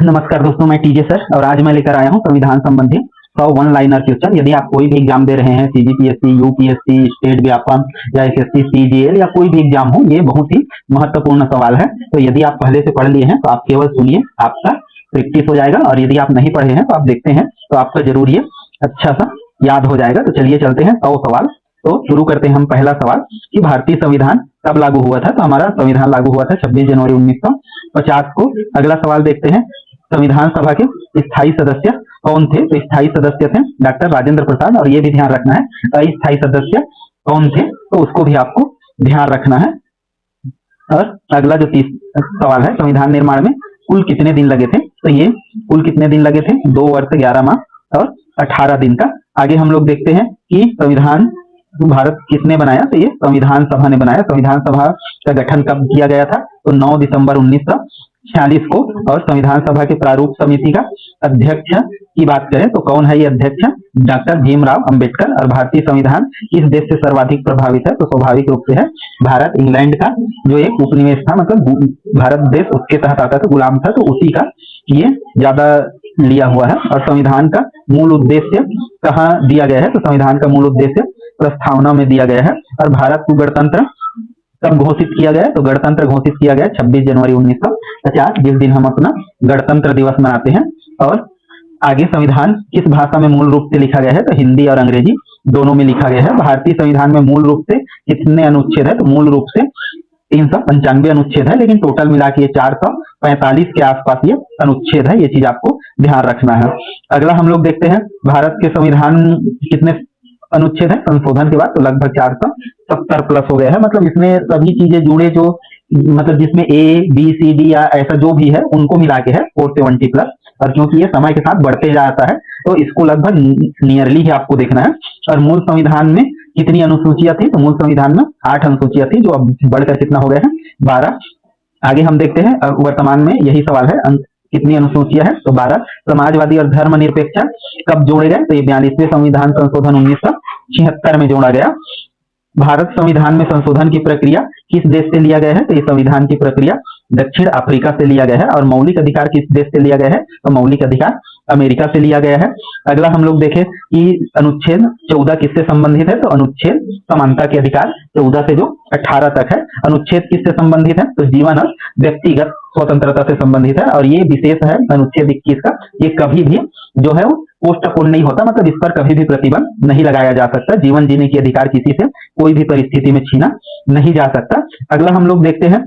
नमस्कार दोस्तों, मैं टीजे सर और आज मैं लेकर आया हूं संविधान संबंधी 100 वन लाइनर क्वेश्चन। यदि आप कोई भी एग्जाम दे रहे हैं, सीजीपीएससी, यूपीएससी, स्टेट व्यापम या एसएससी, सीजीएल या कोई भी एग्जाम हो, ये बहुत ही महत्वपूर्ण सवाल है। तो यदि आप पहले से पढ़ लिए हैं तो आप केवल सुनिए, आपका प्रैक्टिस हो जाएगा। और यदि आप नहीं पढ़े हैं तो आप देखते हैं तो आपका जरूर ये अच्छा सा याद हो जाएगा। तो चलिए चलते हैं 100 सवाल। तो शुरू करते हैं हम पहला सवाल कि भारतीय संविधान कब लागू हुआ था। तो हमारा संविधान लागू हुआ था 26 जनवरी 1950 को। अगला सवाल देखते हैं, संविधान सभा के स्थायी सदस्य कौन थे। तो स्थायी सदस्य थे डॉक्टर राजेंद्र प्रसाद। और ये भी ध्यान रखना है अस्थायी सदस्य कौन थे, तो उसको भी आपको ध्यान रखना है। और अगला जो सवाल है, संविधान निर्माण में कुल कितने दिन लगे थे। तो ये कुल कितने दिन लगे थे, 2 वर्ष 11 माह और 18 दिन का। आगे हम लोग देखते हैं कि संविधान भारत किसने बनाया। तो ये संविधान सभा ने बनाया। संविधान सभा का गठन कब किया गया था, तो 9 दिसंबर 1946 को। और संविधान सभा के प्रारूप समिति का अध्यक्ष की बात करें तो कौन है ये अध्यक्ष, डॉक्टर भीमराव अंबेडकर। और भारतीय संविधान किस देश से सर्वाधिक प्रभावित है, तो स्वाभाविक रूप से है भारत। इंग्लैंड का जो एक उपनिवेश था, मतलब भारत देश उसके तहत आता था, गुलाम था, तो उसी का ये ज्यादा लिया हुआ है। और संविधान का मूल उद्देश्य कहाँ दिया गया है, तो संविधान का मूल उद्देश्य प्रस्तावना में दिया गया है। और भारत को गणतंत्र कब घोषित किया गया, तो गणतंत्र घोषित किया गया 26 जनवरी 1950, जिस दिन हम अपना गणतंत्र दिवस मनाते हैं। और आगे संविधान किस भाषा में मूल रूप से लिखा गया है, तो हिंदी और अंग्रेजी दोनों में लिखा गया है। भारतीय संविधान में मूल रूप से कितने अनुच्छेद है, तो मूल रूप से 395 अनुच्छेद है, लेकिन टोटल मिला के 445 के आसपास ये अनुच्छेद है। ये चीज आपको ध्यान रखना है। अगला हम लोग देखते हैं, भारत के संविधान कितने अनुच्छेद है संशोधन के बाद, तो लगभग 470 प्लस हो गया है। मतलब इसमें सभी चीजें जुड़े जो, मतलब जिसमें ए बी सी डी या ऐसा जो भी है उनको मिला के है 470 प्लस। और क्योंकि ये समय के साथ बढ़ते जाता है तो इसको लगभग नियरली ही आपको देखना है। और मूल संविधान में कितनी अनुसूचियां थी, तो मूल संविधान में 8 अनुसूचियां थी, जो अब बढ़कर कितना हो गया है 12। आगे हम देखते हैं, वर्तमान में यही सवाल है कितनी अनुसूचियां है, तो 12। समाजवादी और धर्मनिरपेक्ष कब जोड़े गए, तो ये 42वें संविधान संशोधन 1976 में जोड़ा गया। भारत संविधान में संशोधन की प्रक्रिया किस देश से लिया गया है, तो ये संविधान की प्रक्रिया दक्षिण अफ्रीका से लिया गया है। और मौलिक अधिकार किस देश से लिया गया है, तो मौलिक अधिकार अमेरिका से लिया गया है। अगला हम लोग देखें कि अनुच्छेद 14 किससे संबंधित है, तो अनुच्छेद समानता के अधिकार 14 से जो 18 तक है। अनुच्छेद किससे संबंधित है, तो जीवन और व्यक्तिगत स्वतंत्रता से संबंधित है। और ये विशेष है अनुच्छेद 21 का, ये कभी भी जो है वो पोस्टपोन नहीं होता, मतलब इस पर कभी भी प्रतिबंध नहीं लगाया जा सकता। जीवन जीने के अधिकार किसी से कोई भी परिस्थिति में छीना नहीं जा सकता। अगला हम लोग देखते हैं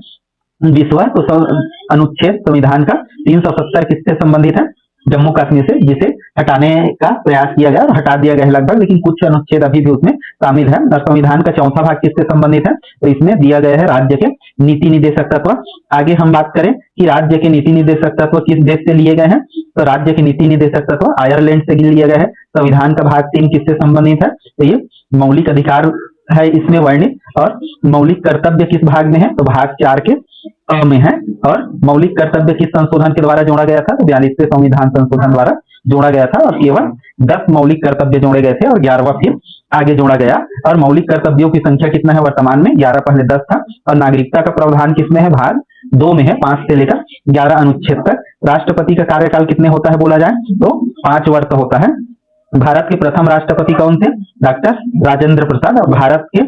विश्व, तो अनुच्छेद संविधान का 370 किससे संबंधित है, जम्मू कश्मीर से, जिसे हटाने का प्रयास किया गया और हटा दिया गया है लगभग, लेकिन कुछ अनुच्छेद अभी भी उसमें शामिल है। और संविधान का 4था भाग किससे संबंधित है, तो इसमें दिया गया है राज्य के नीति निदेशक तत्व। आगे हम बात करें कि राज्य के नीति निदेशक तत्व किस देश से लिए गए हैं, तो राज्य के नीति निदेशक तत्व आयरलैंड से लिया गया है। संविधान का भाग 3 किससे संबंधित है, तो ये मौलिक अधिकार है इसमें वर्णित। और मौलिक कर्तव्य किस भाग में है, तो भाग 4 के में है। और मौलिक कर्तव्य किस संशोधन के द्वारा जोड़ा गया था, तो 42वें संविधान संशोधन द्वारा जोड़ा गया था। और केवल 10 मौलिक कर्तव्य जोड़े गए थे और 11वां फिर आगे जोड़ा गया। और मौलिक कर्तव्यों की संख्या कितना है वर्तमान में, 11, पहले 10 था। और नागरिकता का प्रावधान किसमें है, भाग 2 में है, 5 से लेकर 11 अनुच्छेद तक। राष्ट्रपति का कार्यकाल कितने होता है बोला जाए, तो 5 वर्ष होता है। भारत के प्रथम राष्ट्रपति कौन थे, डॉक्टर राजेंद्र प्रसाद। और भारत के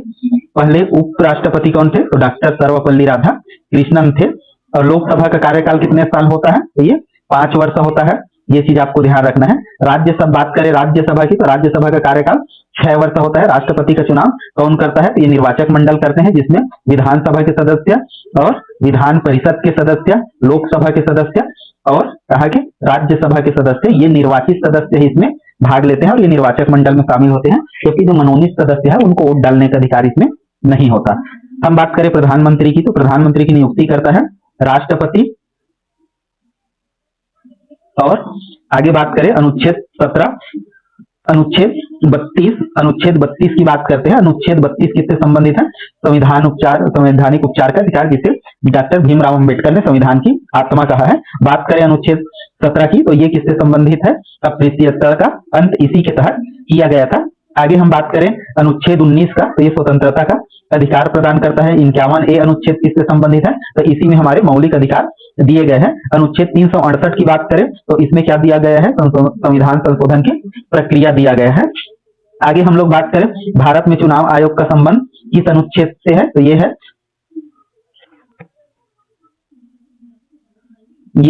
पहले उपराष्ट्रपति कौन थे, तो डॉक्टर सर्वपल्ली राधाकृष्णन थे। और लोकसभा का कार्यकाल कितने साल होता है, तो ये 5 वर्ष होता है। ये चीज आपको ध्यान रखना है। राज्यसभा बात करें राज्यसभा की, तो राज्यसभा का कार्यकाल 6 वर्ष होता है। राष्ट्रपति का चुनाव कौन करता है, तो ये निर्वाचक मंडल करते हैं, जिसमें विधानसभा के सदस्य और विधान परिषद के सदस्य, लोकसभा के सदस्य और कहा के राज्यसभा के सदस्य, ये निर्वाचित सदस्य ही इसमें भाग लेते हैं और ये निर्वाचक मंडल में शामिल होते हैं, क्योंकि जो मनोनीत सदस्य है उनको वोट डालने का अधिकार इसमें नहीं होता। हम बात करें प्रधानमंत्री की, तो प्रधानमंत्री की नियुक्ति करता है राष्ट्रपति। और आगे बात करें अनुच्छेद 17, अनुच्छेद 32 की बात करते हैं। अनुच्छेद 32 किससे संबंधित है, संवैधानिक उपचार का अधिकार, जिसे डॉक्टर भीमराव अंबेडकर ने संविधान की आत्मा कहा है। बात करें अनुच्छेद 17 की, तो ये किससे संबंधित है, अस्पृश्यता का अंत इसी के तहत किया गया था। आगे हम बात करें अनुच्छेद 19 का, तो ये स्वतंत्रता का अधिकार प्रदान करता है। 51A अनुच्छेद किससे संबंधित है? तो इसी में हमारे मौलिक अधिकार दिए गए हैं। अनुच्छेद 368 की बात करें तो इसमें क्या दिया गया है? संविधान संशोधन की प्रक्रिया दिया गया है। आगे हम लोग बात करें भारत में चुनाव आयोग का संबंध किस अनुच्छेद से है? तो ये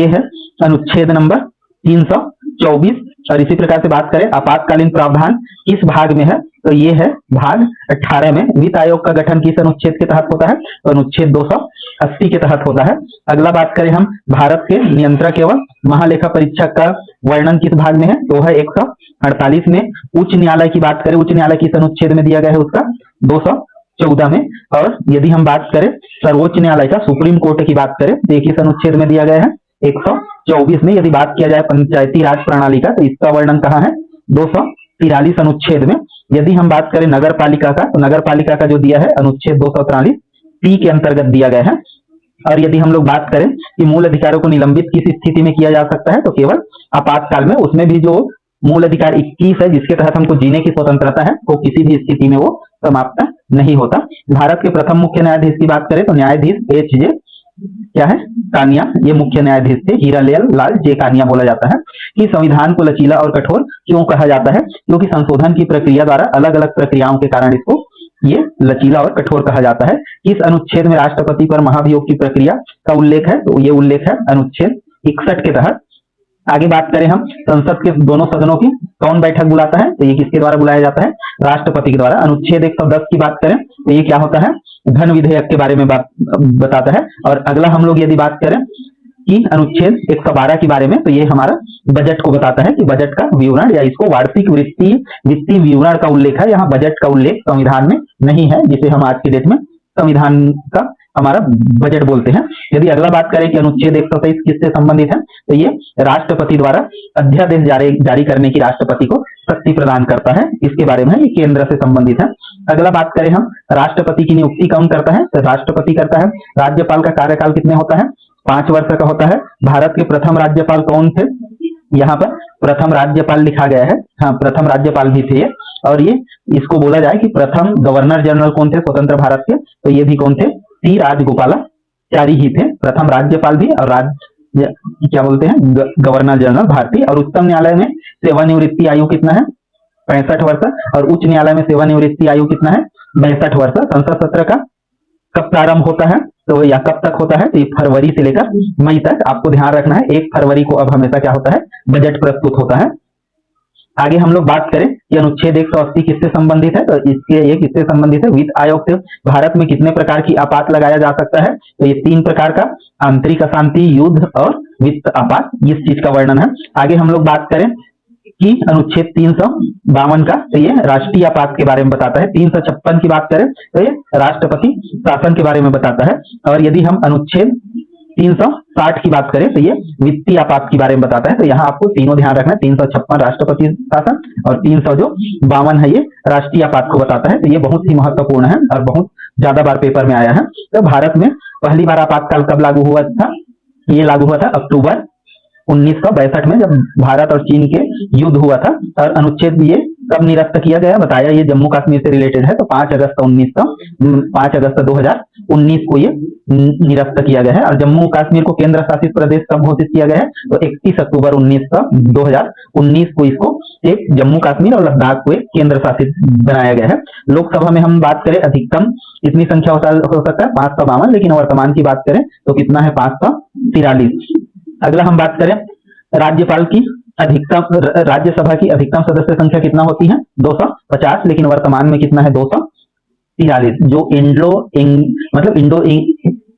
है अनुच्छेद नंबर 324। और इसी प्रकार से बात करें आपातकालीन प्रावधान किस भाग में है? तो ये है भाग 18 में। वित्त आयोग का गठन किस अनुच्छेद के तहत होता है? तो अनुच्छेद 280 के तहत होता है। अगला बात करें हम भारत के नियंत्रक एवं महालेखा परीक्षक का वर्णन किस भाग में है? तो है 148 में। उच्च न्यायालय की बात करें, उच्च न्यायालय किस अनुच्छेद में दिया गया है? उसका 214 में। और यदि हम बात करें सर्वोच्च न्यायालय का, सुप्रीम कोर्ट की बात करें तो किस अनुच्छेद में दिया गया है? 124 में। यदि बात किया जाए पंचायती राज प्रणाली का तो इसका वर्णन कहाँ है? 243 अनुच्छेद में। यदि हम बात करें नगर पालिका का तो नगर पालिका का जो दिया है अनुच्छेद 243 टी के अंतर्गत दिया गया है। और यदि हम लोग बात करें कि मूल अधिकारों को निलंबित किस स्थिति में किया जा सकता है? तो केवल आपातकाल में। उसमें भी जो मूल अधिकार 21 है जिसके तहत हमको जीने की स्वतंत्रता है, वो किसी भी स्थिति में वो समाप्त नहीं होता। भारत के प्रथम मुख्य न्यायाधीश की बात करें तो न्यायाधीश HJ क्या है? कानिया, ये मुख्य न्यायाधीश थे। हीरालाल लाल जे कानिया बोला जाता है। कि संविधान को लचीला और कठोर क्यों कहा जाता है? क्योंकि संशोधन की प्रक्रिया द्वारा अलग अलग प्रक्रियाओं के कारण इसको ये लचीला और कठोर कहा जाता है। इस अनुच्छेद में राष्ट्रपति पर महाभियोग की प्रक्रिया का उल्लेख है? तो ये उल्लेख है अनुच्छेद 61 के तहत। आगे बात करें हम संसद के दोनों सदनों की कौन बैठक बुलाता है? तो ये किसके द्वारा बुलाया जाता है? राष्ट्रपति के द्वारा। अनुच्छेद 110 की बात करें तो ये क्या होता है? धन विधेयक के बारे में बताता है। और अगला हम लोग यदि बात करें कि अनुच्छेद 112 के बारे में तो ये हमारा बजट को बताता है कि बजट का विवरण या इसको वार्षिक वित्तीय विवरण का उल्लेख है। यहाँ बजट का उल्लेख संविधान में नहीं है, जिसे हम आज की डेट में संविधान का हमारा बजट बोलते हैं। यदि अगला बात करें कि अनुच्छेद 123 किससे संबंधित है? तो ये राष्ट्रपति द्वारा अध्यादेश जारी करने की राष्ट्रपति को शक्ति प्रदान करता है। इसके बारे में ये केंद्र से संबंधित है। अगला बात करें हम राष्ट्रपति की नियुक्ति कौन करता है? तो राष्ट्रपति करता है। राज्यपाल का कार्यकाल कितने होता है? 5 वर्ष का होता है। भारत के प्रथम राज्यपाल कौन थे? यहाँ पर प्रथम राज्यपाल लिखा गया है। हाँ, प्रथम राज्यपाल भी थे। और ये इसको बोला जाए कि प्रथम गवर्नर जनरल कौन थे स्वतंत्र भारत के? तो ये भी कौन थे? टी राजगोपालाचारी ही थे प्रथम राज्यपाल भी और क्या बोलते हैं गवर्नर जनरल भारतीय। और उच्चतम न्यायालय में सेवानिवृत्ति आयु कितना है? 65 वर्ष। और उच्च न्यायालय में सेवानिवृत्ति आयु कितना है? 62 वर्ष। संसद सत्र का कब प्रारंभ होता है? तो या कब तक होता है? तो 1 फरवरी से लेकर मई तक। आपको ध्यान रखना है 1 फरवरी को अब हमेशा क्या होता है? बजट प्रस्तुत होता है। आगे हम लोग बात करें कि अनुच्छेद 180 किससे संबंधित है? तो इसके ये किससे संबंधित है? वित्त आयोग से भारत में कितने प्रकार की आपात लगाया जा सकता है? तो ये 3 प्रकार का, आंतरिक अशांति, युद्ध और वित्त आपात, इस चीज का वर्णन है। आगे हम लोग बात करें कि अनुच्छेद 352 का तो ये राष्ट्रीय आपात के बारे में बताता है। 356 की बात करें तो ये राष्ट्रपति शासन के बारे में बताता है। और यदि हम अनुच्छेद 360 की बात करें तो ये वित्तीय आपात के बारे में बताता है। तो यहाँ आपको तीनों ध्यान रखना है, 356 राष्ट्रपति शासन और 352 है ये राष्ट्रीय आपात को बताता है। तो ये बहुत ही महत्वपूर्ण है और बहुत ज्यादा बार पेपर में आया है। तो भारत में पहली बार आपातकाल कब लागू हुआ था? ये लागू हुआ था अक्टूबर 1962 में, जब भारत और चीन के युद्ध हुआ था। और अनुच्छेद ये कब निरस्त किया गया? बताया ये जम्मू कश्मीर से रिलेटेड है। तो 5 अगस्त 2019 को ये निरस्त किया गया है। और जम्मू कश्मीर को केंद्र शासित प्रदेश कब घोषित किया गया है? तो 31 अक्टूबर 2019 को इसको एक जम्मू कश्मीर और लद्दाख को एक केंद्र शासित बनाया गया है। लोकसभा में हम बात करें अधिकतम कितनी संख्या हो सकता है? 552, लेकिन वर्तमान की बात करें तो कितना है? 543। अगला हम बात करें राज्यपाल की अधिकतम, राज्यसभा की अधिकतम सदस्य संख्या कितना होती है? 250, लेकिन वर्तमान में कितना है? 243। जो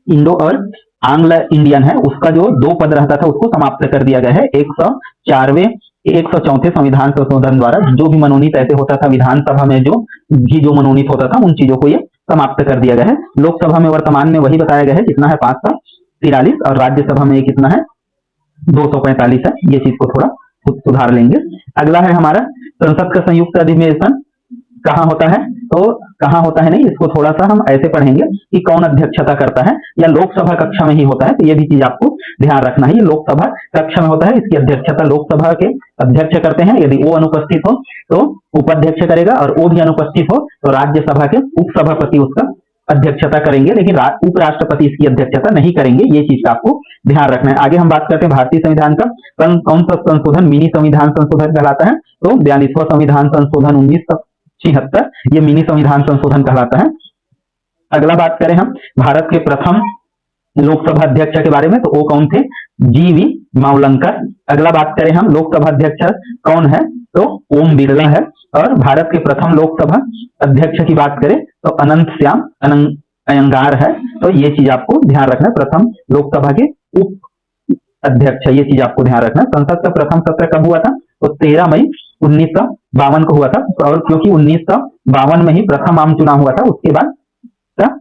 इंडो और आंग्ल इंडियन है उसका जो 2 पद रहता था उसको समाप्त कर दिया गया है। 104वें संविधान संशोधन द्वारा जो भी मनोनीत ऐसे होता था विधानसभा में, जो मनोनीत होता था उन चीजों को ये समाप्त कर दिया गया है। लोकसभा में वर्तमान में वही बताया गया है कितना है? 543। और राज्यसभा में ये कितना है? 245 है। ये चीज को थोड़ा सुधार लेंगे। अगला है हमारा संसद का संयुक्त अधिवेशन कहाँ होता है? तो कहाँ होता है नहीं, इसको थोड़ा सा हम ऐसे पढ़ेंगे कि कौन अध्यक्षता करता है, या लोकसभा कक्षा में ही होता है। तो ये भी चीज आपको ध्यान रखना है, ये लोकसभा कक्षा में होता है। इसकी अध्यक्षता लोकसभा के अध्यक्ष करते हैं। यदि वो अनुपस्थित हो तो उपाध्यक्ष करेगा, और वो भी अनुपस्थित हो तो राज्यसभा के उपसभापति उसका अध्यक्षता करेंगे, लेकिन उपराष्ट्रपति इसकी अध्यक्षता नहीं करेंगे। ये चीज का आपको ध्यान रखना है। आगे हम बात करते हैं भारतीय संविधान का कौन सा संशोधन मिनी संविधान संशोधन कहलाता है, तो 42वां संविधान संशोधन 1976 ये मिनी संविधान संशोधन कहलाता है। अगला बात करें हम भारत के प्रथम लोकसभा अध्यक्ष के बारे में, तो वो कौन थे, जीवी मावलंकर। अगला बात करें हम लोकसभा अध्यक्ष कौन है, तो ओम बिरला है। और भारत के प्रथम लोकसभा अध्यक्ष की बात करें तो अनंत श्याम अयंगार है। तो ये चीज आपको ध्यान रखना, प्रथम लोकसभा के उप अध्यक्ष, ये चीज आपको ध्यान रखना। संसद का प्रथम सत्र कब हुआ था, तो 13 मई 1952 को हुआ था। और क्योंकि 1952 में ही प्रथम आम चुनाव हुआ था, उसके बाद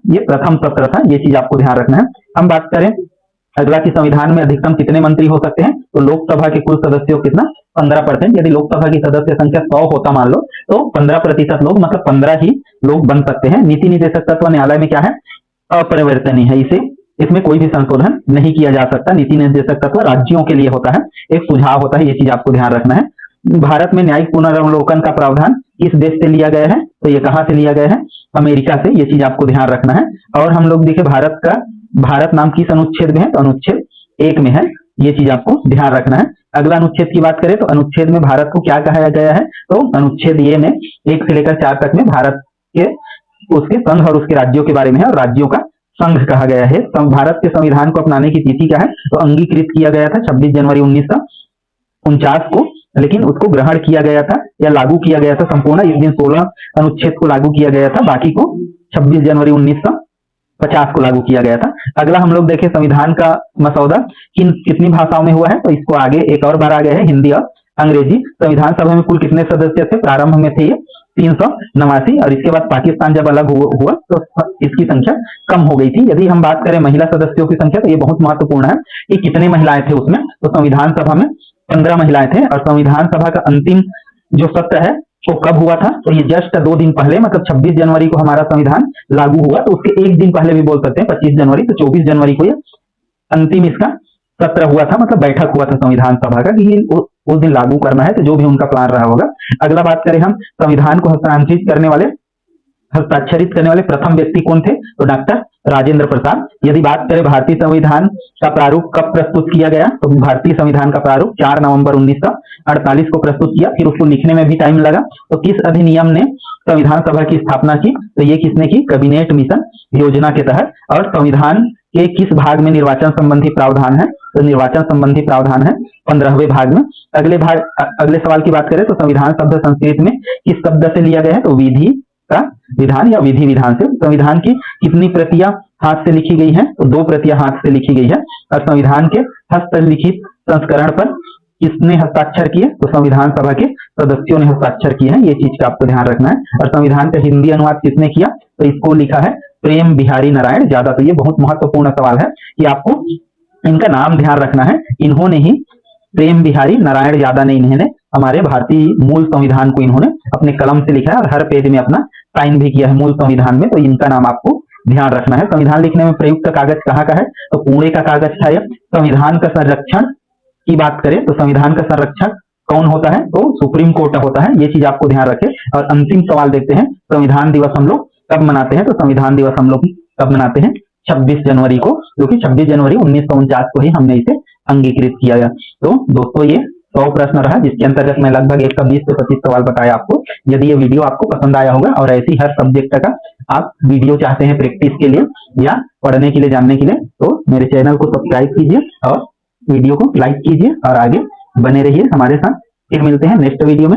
ये प्रथम सत्र था। ये चीज आपको ध्यान रखना है। हम बात करें अगला कि संविधान में अधिकतम कितने मंत्री हो सकते हैं, तो लोकसभा के कुल सदस्यों कितना 15%। यदि लोकसभा की सदस्य संख्या 100 होता मान लो, तो 15% लोग, मतलब 15 ही लोग बन सकते हैं। नीति निर्देशक तत्व न्यायालय में क्या है, अपरिवर्तनीय है, इसे इसमें कोई भी संशोधन नहीं किया जा सकता। नीति निर्देशक तत्व राज्यों के लिए होता है, एक सुझाव होता है, ये चीज आपको ध्यान रखना है। भारत में न्यायिक पुनरावलोकन का प्रावधान किस देश से लिया गया है, तो ये कहां से लिया गया है, अमेरिका से। ये चीज आपको ध्यान रखना है। और हम लोग देखें भारत नाम किस अनुच्छेद में है, तो अनुच्छेद 1 में है। ये चीज आपको ध्यान रखना है। अगला अनुच्छेद की बात करें तो अनुच्छेद में भारत को क्या कहा गया है, तो अनुच्छेद ये में 1 से लेकर 4 तक में भारत के उसके संघ और उसके राज्यों के बारे में है, और राज्यों का संघ कहा गया है। भारत के संविधान को अपनाने की तिथि क्या है, तो अंगीकृत किया गया था 26 जनवरी 1949 को, लेकिन उसको ग्रहण किया गया था या लागू किया गया था संपूर्ण इस दिन 16 अनुच्छेद को लागू किया गया था, बाकी को 26 जनवरी 1950 को लागू किया गया था। अगला हम लोग देखें संविधान का मसौदा कितनी भाषाओं में हुआ है, तो इसको आगे एक और बार आ गया है, हिंदी और अंग्रेजी। संविधान सभा में कुल कितने सदस्य थे, प्रारंभ में थे ये 389, और इसके बाद पाकिस्तान जब अलग हुआ तो इसकी संख्या कम हो गई थी। यदि हम बात करें महिला सदस्यों की संख्या, तो ये बहुत महत्वपूर्ण है कि कितने महिलाएं थे उसमें, तो संविधान सभा में 15 महिलाएं थे। और संविधान सभा का अंतिम जो सत्र है वो कब हुआ था, तो ये जस्ट 2 दिन पहले, मतलब 26 जनवरी को हमारा संविधान लागू हुआ, तो उसके एक दिन पहले भी बोल सकते हैं 25 जनवरी, तो 24 जनवरी को ये अंतिम इसका सत्र हुआ था, मतलब बैठक हुआ था संविधान सभा का कि उस दिन लागू करना है, तो जो भी उनका प्लान रहा होगा। अगला बात करें हम संविधान को हस्ताक्षरित करने वाले प्रथम व्यक्ति कौन थे, तो डॉक्टर राजेंद्र प्रसाद। यदि बात करें भारतीय संविधान का प्रारूप कब प्रस्तुत किया गया, तो भारतीय संविधान का प्रारूप 4 नवंबर 1948 को प्रस्तुत किया, फिर उसको लिखने में भी टाइम लगा। तो किस अधिनियम ने संविधान सभा की स्थापना की, तो ये किसने की, कैबिनेट मिशन योजना के तहत। और संविधान के किस भाग में निर्वाचन संबंधी प्रावधान है, तो निर्वाचन संबंधी प्रावधान है 15वें भाग में। अगले सवाल की बात करें तो संविधान शब्द संस्कृत में किस शब्द से लिया गया है, तो विधि का विधान या विधि विधान से। संविधान की कितनी प्रतियां हाथ से लिखी गई हैं, तो 2 प्रतियां हाथ से लिखी गई है। और संविधान के हस्तलिखित संस्करण पर किसने हस्ताक्षर किए, तो संविधान सभा के सदस्यों ने हस्ताक्षर किए हैं। ये चीज का आपको ध्यान रखना है। और संविधान का हिंदी अनुवाद किसने किया, तो इसको लिखा है प्रेम बिहारी नारायण ज्यादा। तो ये बहुत महत्वपूर्ण सवाल है कि आपको इनका नाम ध्यान रखना है। इन्होंने ही, प्रेम बिहारी नारायण यादव ने, इन्होंने हमारे भारतीय मूल संविधान को इन्होंने अपने कलम से लिखा है और हर पेज में अपना साइन भी किया है मूल संविधान में, तो इनका नाम आपको ध्यान रखना है। संविधान लिखने में प्रयुक्त कागज कहाँ का है, तो पुणे का कागज था। संविधान का संरक्षण की बात करें तो संविधान का संरक्षक कौन होता है, तो सुप्रीम कोर्ट होता है। ये चीज आपको ध्यान रखें। और अंतिम सवाल देखते हैं, संविधान दिवस हम लोग कब मनाते हैं, तो संविधान दिवस हम लोग कब मनाते हैं, 26 जनवरी को, क्योंकि 26 जनवरी 1949 को ही हमने इसे अंगीकृत किया गया। तो दोस्तों ये 100 प्रश्न रहा, जिसके अंतर्गत मैं लगभग 1 का 20 से 25 सवाल बताया आपको। यदि ये वीडियो आपको पसंद आया होगा और ऐसी हर सब्जेक्ट का आप वीडियो चाहते हैं प्रैक्टिस के लिए या पढ़ने के लिए, जानने के लिए, तो मेरे चैनल को सब्सक्राइब कीजिए और वीडियो को लाइक कीजिए और आगे बने रहिए हमारे साथ। फिर मिलते हैं नेक्स्ट वीडियो में।